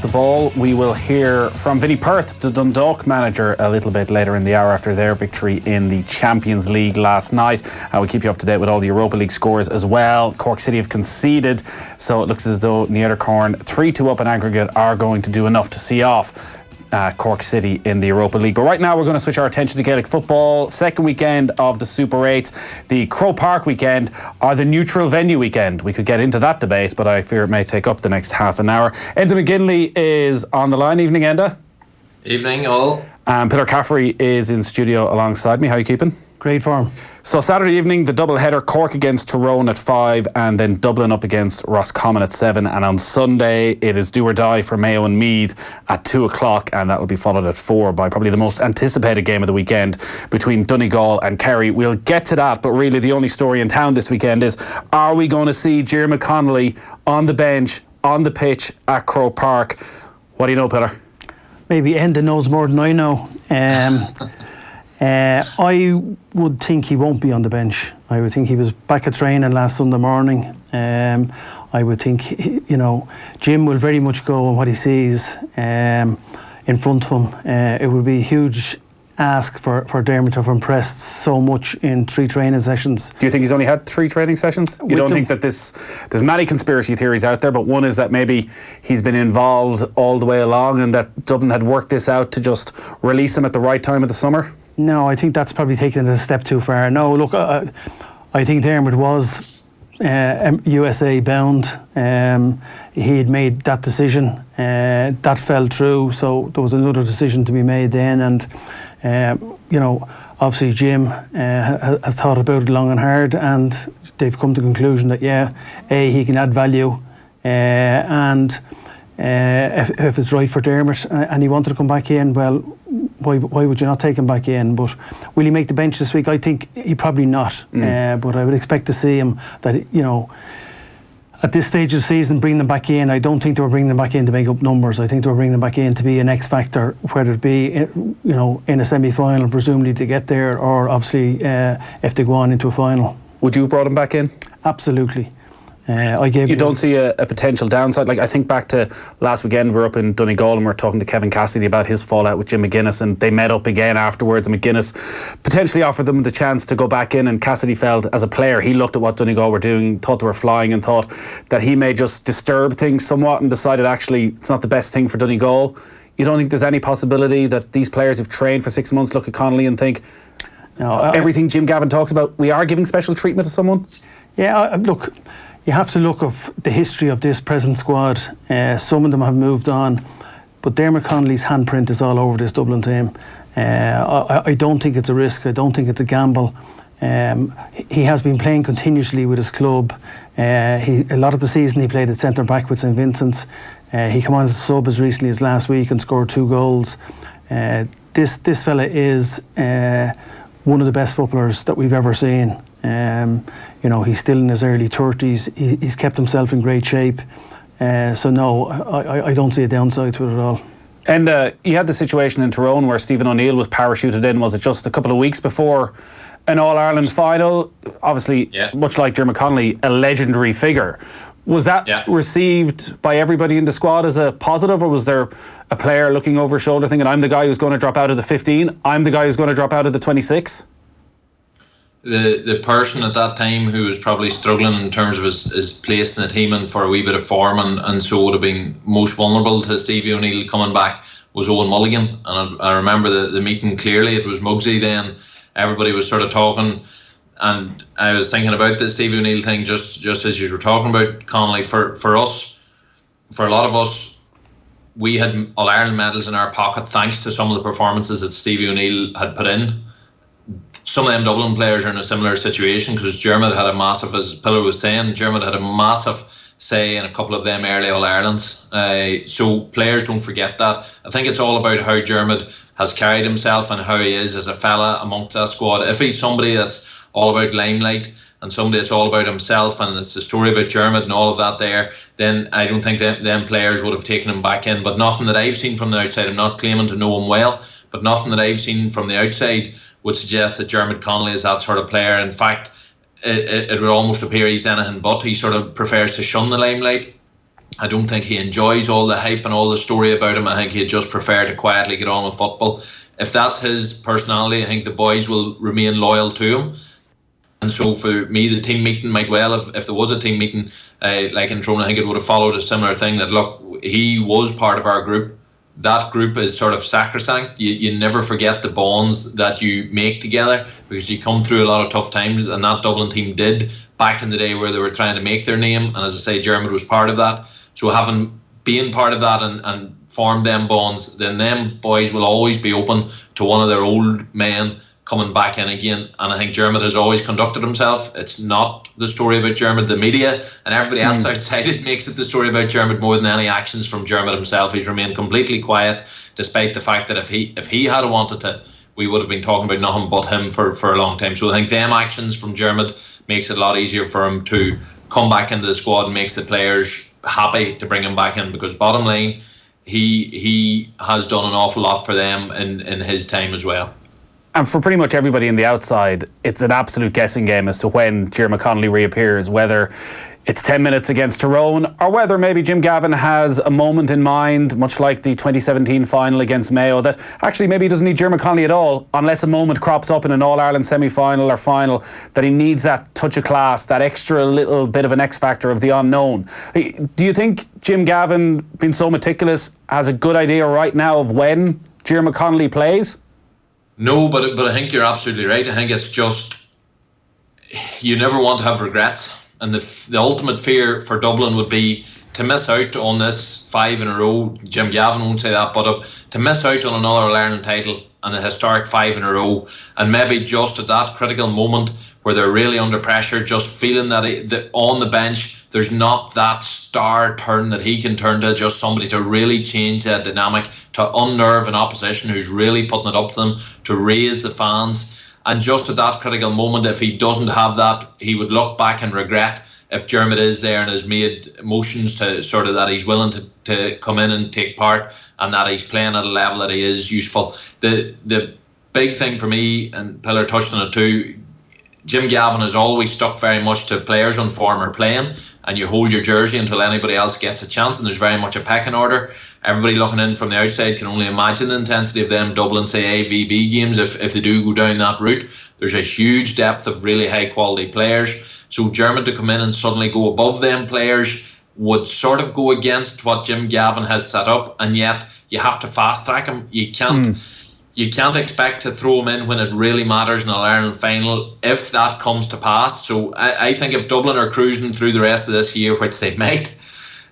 The ball, we will hear from Vinnie Perth, the Dundalk manager, a little bit later in the hour after their victory in the Champions League last night. We'll keep you up to date with all the Europa League scores as well. Cork City have conceded, so it looks as though Niederkorn 3-2 up in aggregate are going to do enough to see off Cork City in the Europa League. But right now we're going to switch our attention to Gaelic football. Second weekend of the Super 8s, the Croke Park weekend or the neutral venue weekend. We could get into that debate, but I fear it may take up the next half an hour. Enda McGinley is on the line. Evening, Enda. Evening, all. Pillar Caffrey is in studio alongside me. How are you keeping? Great form. So Saturday evening, the double header, Cork against Tyrone at 5 and then Dublin up against Roscommon at 7. And on Sunday, it is do or die for Mayo and Meath at 2 o'clock, and that will be followed at 4 by probably the most anticipated game of the weekend between Donegal and Kerry. We'll get to that, but really the only story in town this weekend is, are we going to see Diarmuid Connolly on the bench, on the pitch at Croke Park? What do you know, Pillar? Maybe Enda knows more than I know. I would think he won't be on the bench. I would think he was back at training last Sunday morning. I would think, Jim will very much go on what he sees in front of him. It would be a huge ask for Diarmuid to have impressed so much in 3 training sessions. Do you think he's only had 3 training sessions? You don't think that there's many conspiracy theories out there, but one is that maybe he's been involved all the way along and that Dublin had worked this out to just release him at the right time of the summer? No, I think that's probably taking it a step too far. No, look, I think Diarmuid was USA bound. He had made that decision. That fell through, so there was another decision to be made then. And, obviously Jim has thought about it long and hard, and they've come to the conclusion that, he can add value. And if it's right for Diarmuid and he wanted to come back in, well, why would you not take him back in? But will he make the bench this week? I think he probably not. But I would expect to see him that, at this stage of the season, bring them back in. I don't think they were bringing them back in to make up numbers. I think they were bringing them back in to be an X factor, whether it be, in a semi-final, presumably to get there, or obviously if they go on into a final. Would you have brought him back in? Absolutely. You don't see a potential downside? Like, I think back to last weekend, we were up in Donegal and we were talking to Kevin Cassidy about his fallout with Jim McGuinness, and they met up again afterwards, and McGuinness potentially offered them the chance to go back in, and Cassidy felt, as a player, he looked at what Donegal were doing, thought they were flying, and thought that he may just disturb things somewhat, and decided actually it's not the best thing for Donegal. You don't think there's any possibility that these players who've trained for 6 months look at Connolly and think, everything Jim Gavin talks about, we are giving special treatment to someone? Yeah, look, you have to look at the history of this present squad. Some of them have moved on, but Diarmuid Connolly's handprint is all over this Dublin team. I don't think it's a risk. I don't think it's a gamble. He has been playing continuously with his club. A lot of the season he played at centre back with St Vincent's. He came on as a sub as recently as last week and scored 2 goals. This fella is one of the best footballers that we've ever seen. He's still in his early 30s. He's kept himself in great shape. So no, I don't see a downside to it at all. And you had the situation in Tyrone where Stephen O'Neill was parachuted in. Was it just a couple of weeks before an All-Ireland final? Obviously, much like Diarmuid Connolly, a legendary figure. Was that received by everybody in the squad as a positive, or was there a player looking over his shoulder thinking, I'm the guy who's going to drop out of the 15, I'm the guy who's going to drop out of the 26? The person at that time who was probably struggling in terms of his place in the team and for a wee bit of form, and so would have been most vulnerable to Stevie O'Neill coming back, was Owen Mulligan. And I remember the meeting clearly. It was Muggsy then. Everybody was sort of talking, and I was thinking about the Stevie O'Neill thing just as you were talking about, Connolly. For us, for a lot of us, we had All-Ireland medals in our pocket thanks to some of the performances that Stevie O'Neill had put in. Some of them Dublin players are in a similar situation, because Diarmuid had a massive, as Pillar was saying, Diarmuid had a massive say in a couple of them early All-Irelands. So players don't forget that. I think it's all about how Diarmuid has carried himself and how he is as a fella amongst that squad. If he's somebody that's all about limelight and somebody that's all about himself and it's the story about Diarmuid and all of that there, then I don't think them players would have taken him back in. But nothing that I've seen from the outside, I'm not claiming to know him well, but nothing that I've seen from the outside would suggest that Diarmuid Connolly is that sort of player. In fact, it would almost appear he's anything but. He sort of prefers to shun the limelight. I don't think he enjoys all the hype and all the story about him. I think he'd just prefer to quietly get on with football. If that's his personality, I think the boys will remain loyal to him. And so for me, the team meeting might well, if there was a team meeting like in Tyrone, I think it would have followed a similar thing, that look, he was part of our group. That group is sort of sacrosanct. You never forget the bonds that you make together, because you come through a lot of tough times, and that Dublin team did back in the day where they were trying to make their name. And as I say, Diarmuid was part of that. So having been part of that and formed them bonds, then them boys will always be open to one of their old men coming back in again. And I think Diarmuid has always conducted himself. It's not the story about Diarmuid. The media and everybody else outside it makes it the story about Diarmuid more than any actions from Diarmuid himself. He's remained completely quiet, despite the fact that if he had wanted to, we would have been talking about nothing but him for a long time. So I think them actions from Diarmuid makes it a lot easier for him to come back into the squad and makes the players happy to bring him back in, because bottom line, he has done an awful lot for them in his time as well. And for pretty much everybody in the outside, it's an absolute guessing game as to when Diarmuid Connolly reappears, whether it's 10 minutes against Tyrone, or whether maybe Jim Gavin has a moment in mind, much like the 2017 final against Mayo, that actually maybe he doesn't need Diarmuid Connolly at all, unless a moment crops up in an All-Ireland semi-final or final, that he needs that touch of class, that extra little bit of an X-factor of the unknown. Do you think Jim Gavin, being so meticulous, has a good idea right now of when Diarmuid Connolly plays? No, but I think you're absolutely right. I think it's just, you never want to have regrets. And the ultimate fear for Dublin would be to miss out on this 5 in a row. Jim Gavin won't say that, but to miss out on another All-Ireland title and a historic 5 in a row, and maybe just at that critical moment where they're really under pressure, just feeling that on the bench there's not that star turn that he can turn to, just somebody to really change that dynamic, to unnerve an opposition who's really putting it up to them, to raise the fans. And just at that critical moment, if he doesn't have that, he would look back and regret. If Diarmuid is there and has made motions to sort of that he's willing to come in and take part, and that he's playing at a level that he is useful. The big thing for me, and Pillar touched on it too, Jim Gavin has always stuck very much to players on form or playing, and you hold your jersey until anybody else gets a chance, and there's very much a pecking order. Everybody looking in from the outside can only imagine the intensity of them Dublin, say, AVB games if they do go down that route. There's a huge depth of really high quality players. So Diarmuid to come in and suddenly go above them players would sort of go against what Jim Gavin has set up, and yet you have to fast track him. You can't expect to throw him in when it really matters in an All-Ireland final if that comes to pass. So I think if Dublin are cruising through the rest of this year, which they might,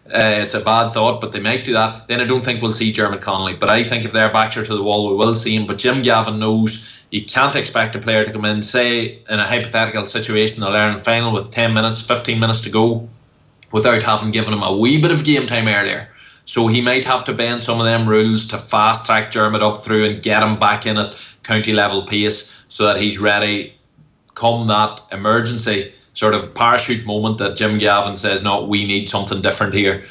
it's a bad thought, but they might do that, then I don't think we'll see Diarmuid Connolly. But I think if their backs are to the wall, we will see him. But Jim Gavin knows you can't expect a player to come in, say, in a hypothetical situation, the All-Ireland final with 10 minutes, 15 minutes to go, without having given him a wee bit of game time earlier. So he might have to bend some of them rules to fast-track Diarmuid up through and get him back in at county-level pace so that he's ready come that emergency sort of parachute moment that Jim Gavin says, no, we need something different here,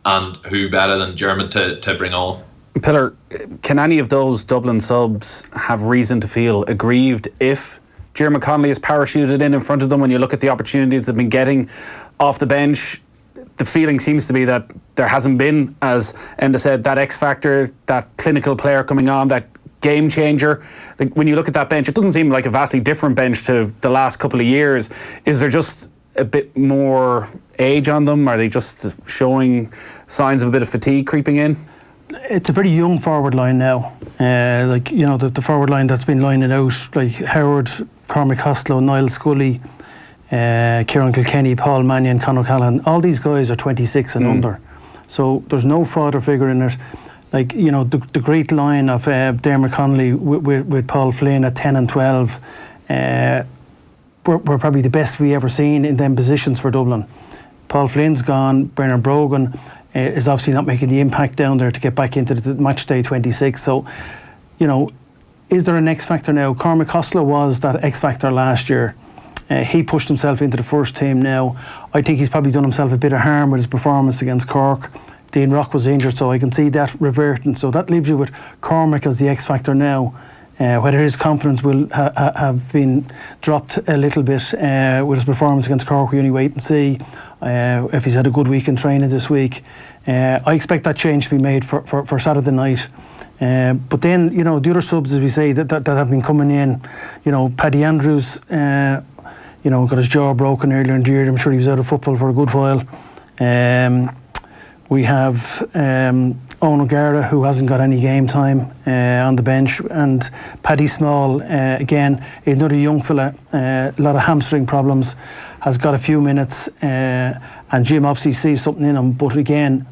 and who better than Diarmuid to bring on. Pillar, can any of those Dublin subs have reason to feel aggrieved if Diarmuid Connolly is parachuted in front of them? When you look at the opportunities they've been getting off the bench, the feeling seems to be that there hasn't been, as Enda said, that X factor, that clinical player coming on, that game changer. Like, when you look at that bench, it doesn't seem like a vastly different bench to the last couple of years. Is there just a bit more age on them? Are they just showing signs of a bit of fatigue creeping in? It's a very young forward line now. The forward line that's been lining out, like Howard, Cormac Costello, Niall Scully, Kieran Kilkenny, Paul Mannion, Conor Callahan, all these guys are 26 and under. So there's no father figure in it. Like, the great line of Diarmuid Connolly with Paul Flynn at 10 and 12 were probably the best we ever seen in them positions for Dublin. Paul Flynn's gone, Brennan Brogan is obviously not making the impact down there to get back into the match day 26. So, is there an X factor now? Cormac Costello was that X factor last year. He pushed himself into the first team now. I think he's probably done himself a bit of harm with his performance against Cork. Dean Rock was injured, so I can see that reverting. So that leaves you with Cormac as the X factor now. Whether his confidence will have been dropped a little bit with his performance against Cork, we only wait and see. if he's had a good week in training this week. I expect that change to be made for Saturday night. But then, the other subs, as we say, that have been coming in, Paddy Andrews, got his jaw broken earlier in the year. I'm sure he was out of football for a good while. We have Owen O'Gara, who hasn't got any game time on the bench, and Paddy Small, again, another young fella, a lot of hamstring problems, has got a few minutes, and Jim obviously sees something in him. But again,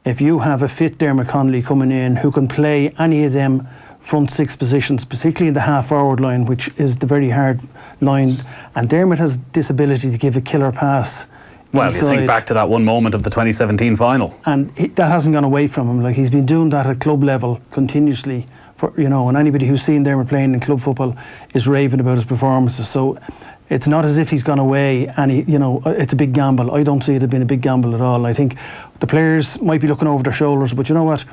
if you have a fit Diarmuid Connolly coming in who can play any of them front six positions, particularly in the half-forward line, which is the very hard line, and Diarmuid has this ability to give a killer pass. Well, you think back to that one moment of the 2017 final. And that hasn't gone away from him. Like, he's been doing that at club level continuously, and anybody who's seen Diarmuid playing in club football is raving about his performances. So it's not as if he's gone away and it's a big gamble. I don't see it as being a big gamble at all. I think the players might be looking over their shoulders, but you know what?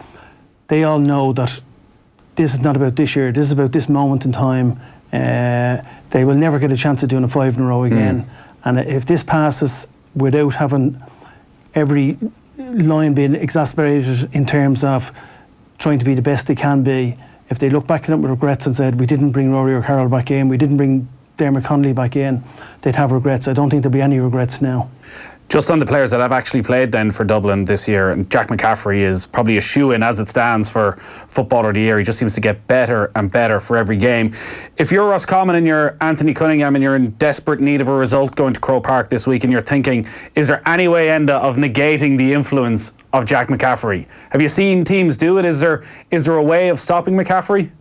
They all know that this is not about this year. This is about this moment in time. They will never get a chance of doing a 5 in a row again. And if this passes without having every line being exacerbated in terms of trying to be the best they can be, if they look back at it with regrets and said, we didn't bring Rory O'Carroll back in, we didn't bring Diarmuid Connolly back in, they'd have regrets. I don't think there'll be any regrets now. Just on the players that have actually played then for Dublin this year, and Jack McCaffrey is probably a shoe-in as it stands for Footballer of the Year. He just seems to get better and better for every game. If you're Roscommon and you're Anthony Cunningham and you're in desperate need of a result going to Croke Park this week, and you're thinking, is there any way, Enda, of negating the influence of Jack McCaffrey? Have you seen teams do it? Is there a way of stopping McCaffrey?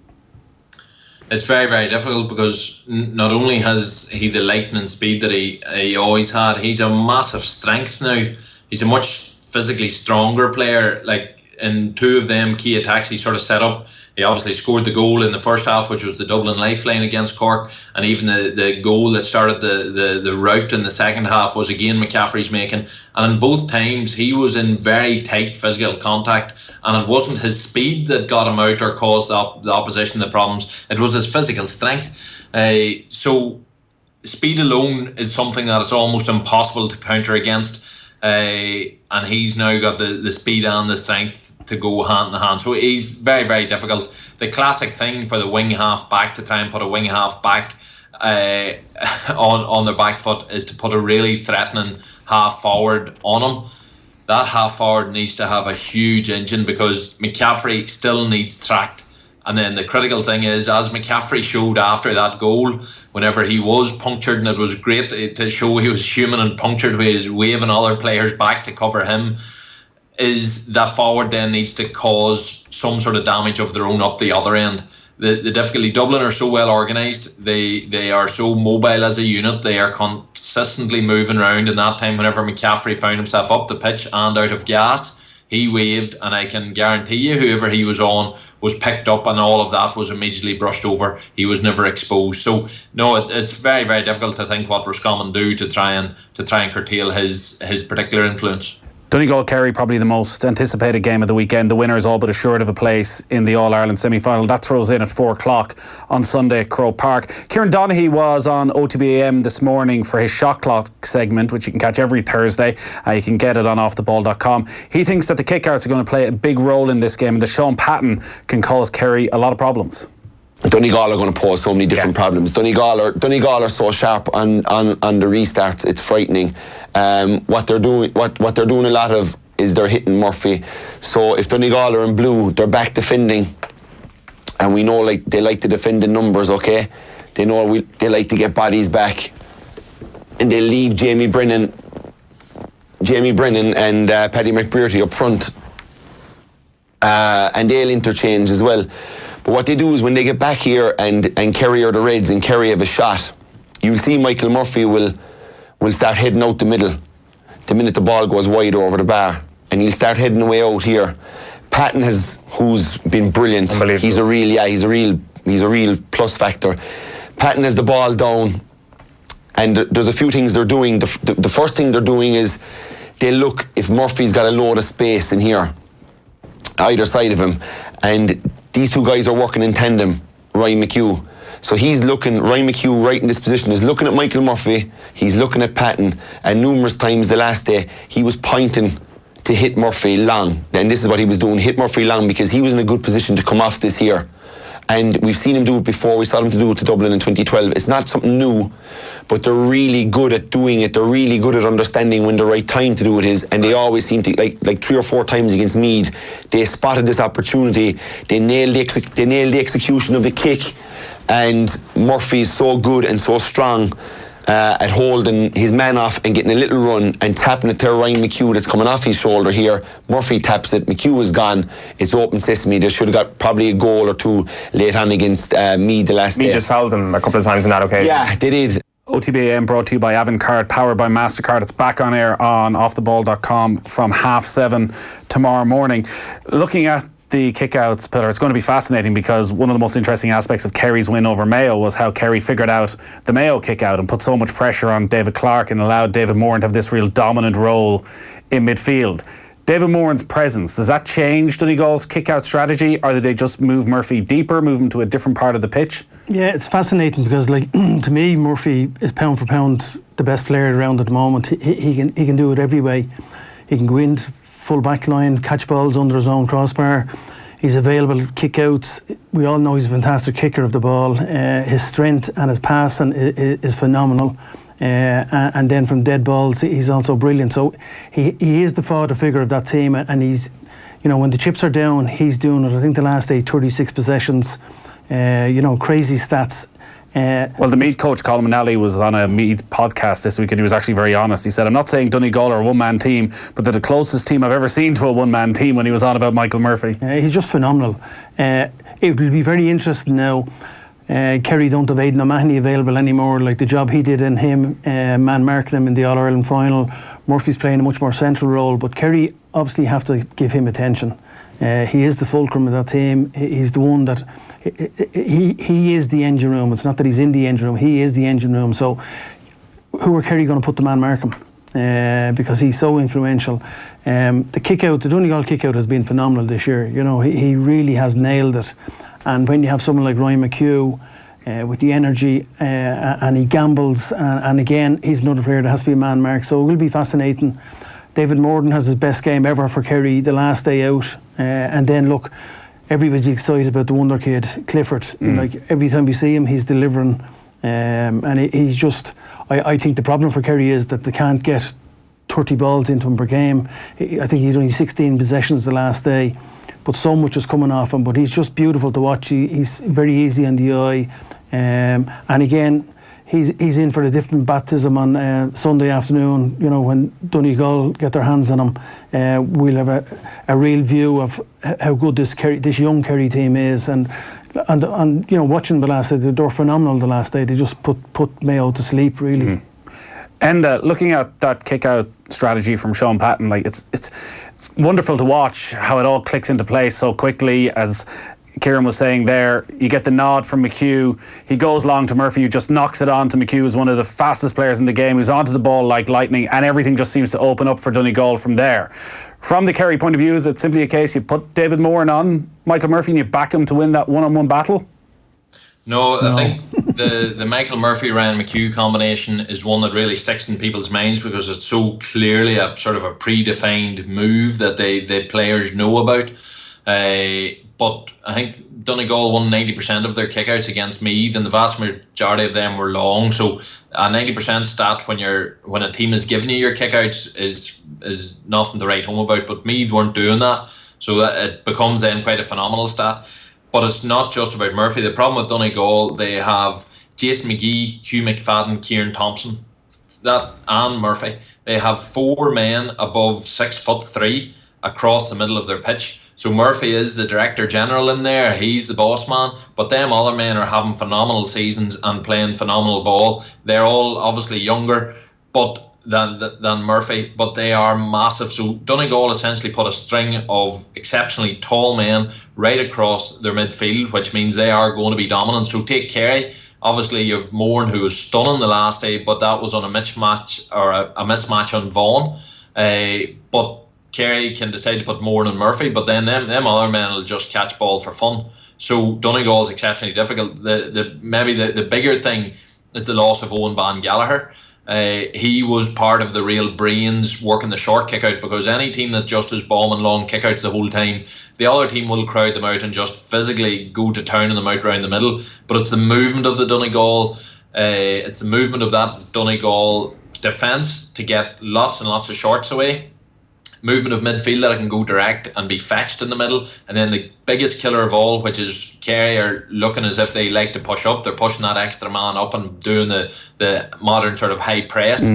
It's very, very difficult because not only has he the lightning speed that he always had, he's a massive strength now. He's a much physically stronger player. Like, in 2 of them key attacks he sort of set up, he obviously scored the goal in the first half, which was the Dublin lifeline against Cork, and even the goal that started the rout in the second half was again McCaffrey's making. And in both times he was in very tight physical contact, and it wasn't his speed that got him out or caused the opposition the problems, it was his physical strength. So speed alone is something that is almost impossible to counter against, and he's now got the speed and the strength to go hand in hand. So he's very, very difficult. The classic thing for the wing half back to try and put a wing half back on their back foot is to put a really threatening half forward on him. That half forward needs to have a huge engine because McCaffrey still needs tracked. And then the critical thing is, as McCaffrey showed after that goal, whenever he was punctured, and it was great to show he was human and punctured, where he was waving other players back to cover him, is that forward then needs to cause some sort of damage of their own up the other end. The difficulty, Dublin are so well organised, they are so mobile as a unit, they are consistently moving around. In that time, whenever McCaffrey found himself up the pitch and out of gas, he waved, and I can guarantee you whoever he was on was picked up, and all of that was immediately brushed over. He was never exposed. So no, it's very, very difficult to think what Roscommon do to try and curtail his particular influence. Donegal Kerry, probably the most anticipated game of the weekend. The winner is all but assured of a place in the All-Ireland semi-final. That throws in at 4 o'clock on Sunday at Croke Park. Kieran Donaghy was on OTBAM this morning for his Shot Clock segment, which you can catch every Thursday. You can get it on offtheball.com. He thinks that the kickouts are going to play a big role in this game, and that Sean Patton can cause Kerry a lot of problems. Donegal are going to pose so many different problems. Donegal are so sharp on the restarts, it's frightening. What they're doing a lot of is they're hitting Murphy. So if Donegal are in blue, they're back defending, and we know they like to defend in numbers. Okay, they know they like to get bodies back, and they leave Jamie Brennan and Paddy McBrearty up front, and they'll interchange as well. But what they do is when they get back here and Kerry are the Reds and Kerry have a shot, you'll see Michael Murphy will start heading out the middle the minute the ball goes wide over the bar, and he'll start heading away out here. Patton who's been brilliant. He's a real plus factor. Patton has the ball down, and there's a few things they're doing. The first thing they're doing is they look if Murphy's got a load of space in here, either side of him, and these two guys are working in tandem, Ryan McHugh. So he's looking, Ryan McHugh right in this position is looking at Michael Murphy, he's looking at Patton, and numerous times the last day he was pointing to hit Murphy long. And this is what he was doing, hit Murphy long, because he was in a good position to come off this here. And we've seen him do it before. We saw him to do it to Dublin in 2012. It's not something new, but they're really good at doing it. They're really good at understanding when the right time to do it is. And they always seem to, like 3 or 4 times against Meath, they spotted this opportunity. They nailed the execution of the kick. And Murphy's so good and so strong at holding his man off and getting a little run and tapping it to Ryan McHugh that's coming off his shoulder here. Murphy taps it, McHugh is gone, it's open sesame. They should have got probably a goal or two late on against Meath the last day. Meath just fouled them a couple of times in that occasion. Yeah, they did. OTBAM brought to you by Avantcard, powered by MasterCard. It's back on air on offtheball.com from 7:30 tomorrow morning. Looking at the kickouts, Pillar, it's going to be fascinating, because one of the most interesting aspects of Kerry's win over Mayo was how Kerry figured out the Mayo kickout and put so much pressure on David Clarke and allowed David Moran to have this real dominant role in midfield. David Moran's presence, does that change Donegal's kick-out strategy, or do they just move Murphy deeper, move him to a different part of the pitch? Yeah, it's fascinating because, like, to me, Murphy is pound for pound the best player around at the moment. He can do it every way. He can go in full back line, catch balls under his own crossbar. He's available kick-outs. We all know he's a fantastic kicker of the ball. His strength and his passing is phenomenal. And then from dead balls, he's also brilliant. So he is the father figure of that team, and he's, you know, when the chips are down, he's doing it. I think the last day, 36 possessions, crazy stats. Well, the Meath coach, Colin Manelli, was on a Meath podcast this week, and he was actually very honest. He said, I'm not saying Donegal are a one-man team, but they're the closest team I've ever seen to a one-man team, when he was on about Michael Murphy. He's just phenomenal. It will be very interesting now. Kerry don't have Aidan O'Mahony available anymore. Like the job he did in him, man marking him in the All-Ireland final. Murphy's playing a much more central role, but Kerry obviously have to give him attention. He is the fulcrum of that team. He's the one that he is the engine room. It's not that he's in the engine room. He is the engine room. So who are Kerry going to put the man mark him? Because he's so influential. The Donegal kick out has been phenomenal this year. You know, he really has nailed it. And when you have someone like Ryan McHugh with the energy and he gambles, and again, he's another player that has to be a man mark. So it will be fascinating. David Moran has his best game ever for Kerry the last day out. And then look, everybody's excited about the wonder kid, Clifford. Like every time we see him, he's delivering. And he's just, I think the problem for Kerry is that they can't get 30 balls into him per game. I think he's only 16 possessions the last day. But so much is coming off him. But he's just beautiful to watch. He's very easy on the eye. And again, he's in for a different baptism on Sunday afternoon. You know, when Donegal get their hands on him, we'll have a real view of how good this young Kerry team is. And you know, watching the last day, they were phenomenal the last day. They just put Mayo to sleep, really. And looking at that kick-out strategy from Sean Patton, like it's wonderful to watch how it all clicks into place so quickly. As Kieran was saying there, you get the nod from McHugh. He goes long to Murphy, who just knocks it on to McHugh, who's one of the fastest players in the game, who's onto the ball like lightning, and everything just seems to open up for Donegal from there. From the Kerry point of view, is it simply a case you put David Moran on Michael Murphy and you back him to win that one-on-one battle? No, I think the Michael Murphy-Ryan McHugh combination is one that really sticks in people's minds, because it's so clearly a sort of a predefined move that the players know about. But I think Donegal won 90% of their kickouts against Meath, and the vast majority of them were long. So a 90% stat when a team is giving you your kickouts is nothing to write home about. But Meath weren't doing that, so it becomes then quite a phenomenal stat. But it's not just about Murphy. The problem with Donegal, they have Jason McGee, Hugh McFadden, Kieran Thompson, and Murphy. They have 4 men above 6'3" across the middle of their pitch. So Murphy is the director general in there. He's the boss man. But them other men are having phenomenal seasons and playing phenomenal ball. They're all obviously younger than Murphy, but they are massive. So Donegal essentially put a string of exceptionally tall men right across their midfield, which means they are going to be dominant. So take Kerry. Obviously, you have Moran, who was stunning the last day, but that was on a mismatch on Vaughan. But Kerry can decide to put Moran and Murphy, but then them other men will just catch ball for fun. So Donegal is exceptionally difficult. Maybe the bigger thing is the loss of Owen Van Gallagher. He was part of the real brains working the short kick out, because any team that just is bombing long kick outs the whole time, the other team will crowd them out and just physically go to town on them out round the middle. But it's the movement of the Donegal, it's the movement of that Donegal defence to get lots and lots of shorts away. Movement of midfield that can go direct and be fetched in the middle, and then the biggest killer of all, which is Kerry are looking as if they like to push up. They're pushing that extra man up and doing the modern sort of high press.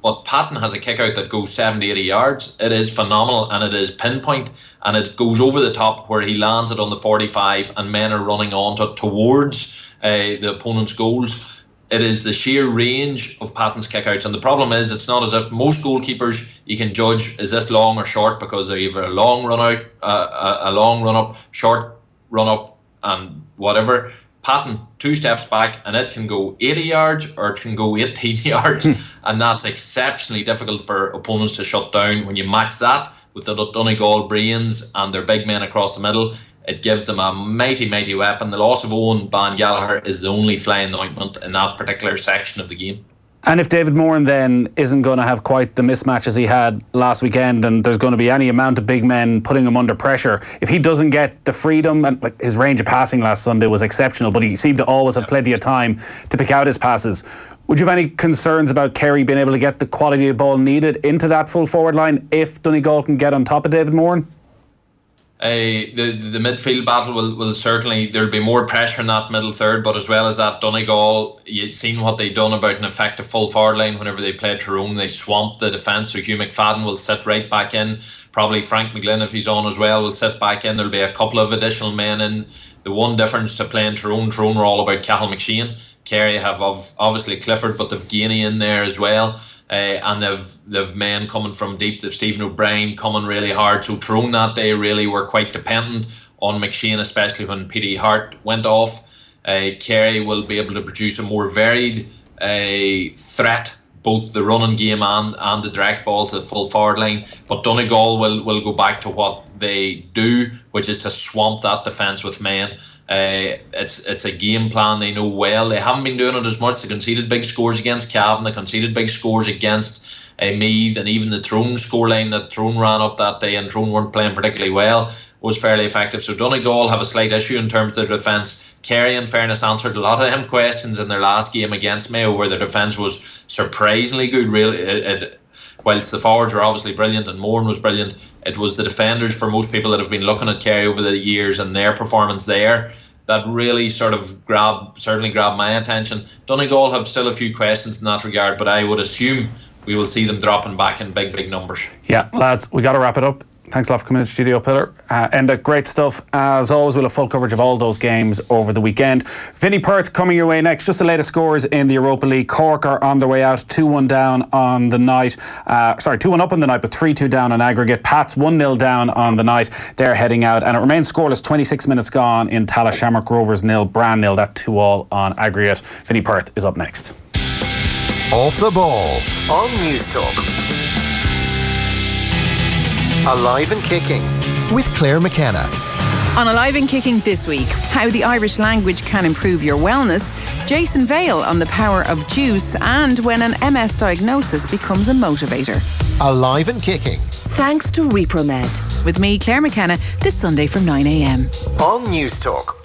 But Patton has a kick out that goes 70-80 yards. It is phenomenal, and it is pinpoint, and it goes over the top where he lands it on the 45 and men are running onto it towards the opponent's goals. It is the sheer range of Patton's kickouts, and the problem is it's not as if most goalkeepers you can judge is this long or short, because they're either a long run out, a long run up, short run up, and whatever. Patton 2 steps back and it can go 80 yards or it can go 18 yards, and that's exceptionally difficult for opponents to shut down. When you max that with the Donegal brains and their big men across the middle, it gives them a mighty, mighty weapon. The loss of Owen Van Gallagher is the only fly in the ointment in that particular section of the game. And if David Moran then isn't going to have quite the mismatches he had last weekend, and there's going to be any amount of big men putting him under pressure, if he doesn't get the freedom, and like his range of passing last Sunday was exceptional, but he seemed to always have plenty of time to pick out his passes, would you have any concerns about Kerry being able to get the quality of ball needed into that full forward line if Donegal can get on top of David Moran? The midfield battle will certainly, there'll be more pressure in that middle third, but as well as that, Donegal, you've seen what they've done about an effective full forward line whenever they played Tyrone. They swamped the defence, so Hugh McFadden will sit right back in. Probably Frank McGlynn, if he's on as well, will sit back in. There'll be a couple of additional men in. The one difference to playing Tyrone were all about Cathal McShane. Kerry have obviously Clifford, but they've Gainey in there as well. And they've men coming from deep. They've Stephen O'Brien coming really hard. So Tyrone that day really were quite dependent on McShane, especially when Petey Hart went off. Kerry will be able to produce a more varied threat, both the running game and the direct ball to the full forward line. But Donegal will go back to what they do, which is to swamp that defence with men. It's a game plan they know well. They haven't been doing it as much. They conceded big scores against Cavan. They conceded big scores against Meath, and even the Tyrone scoreline that Tyrone ran up that day, and Tyrone weren't playing particularly well, was fairly effective. So Donegal have a slight issue in terms of their defence. Kerry, in fairness, answered a lot of them questions in their last game against Mayo, where their defence was surprisingly good. Really, whilst the forwards were obviously brilliant and Moran was brilliant, it was the defenders, for most people that have been looking at Kerry over the years and their performance there, that really sort of certainly grabbed my attention. Donegal have still a few questions in that regard, but I would assume we will see them dropping back in big numbers. Yeah, lads, we got to wrap it up. Thanks a lot for coming in the studio, Pillar. Enda, great stuff. As always, we'll have full coverage of all those games over the weekend. Vinnie Perth coming your way next. Just the latest scores in the Europa League. Cork are on their way out, 2-1 down on the night. 2-1 up on the night, but 3-2 down on aggregate. Pats 1-0 down on the night. They're heading out, and it remains scoreless. 26 minutes gone in Tallaght. Shamrock Rovers 0, Brann 0. That 2-2 on aggregate. Vinnie Perth is up next. Off the ball on News Talk. Alive and Kicking with Claire McKenna. On Alive and Kicking this week, how the Irish language can improve your wellness, Jason Vale on the power of juice, and when an MS diagnosis becomes a motivator. Alive and Kicking. Thanks to Repromed. With me, Claire McKenna, this Sunday from 9 a.m. On News Talk.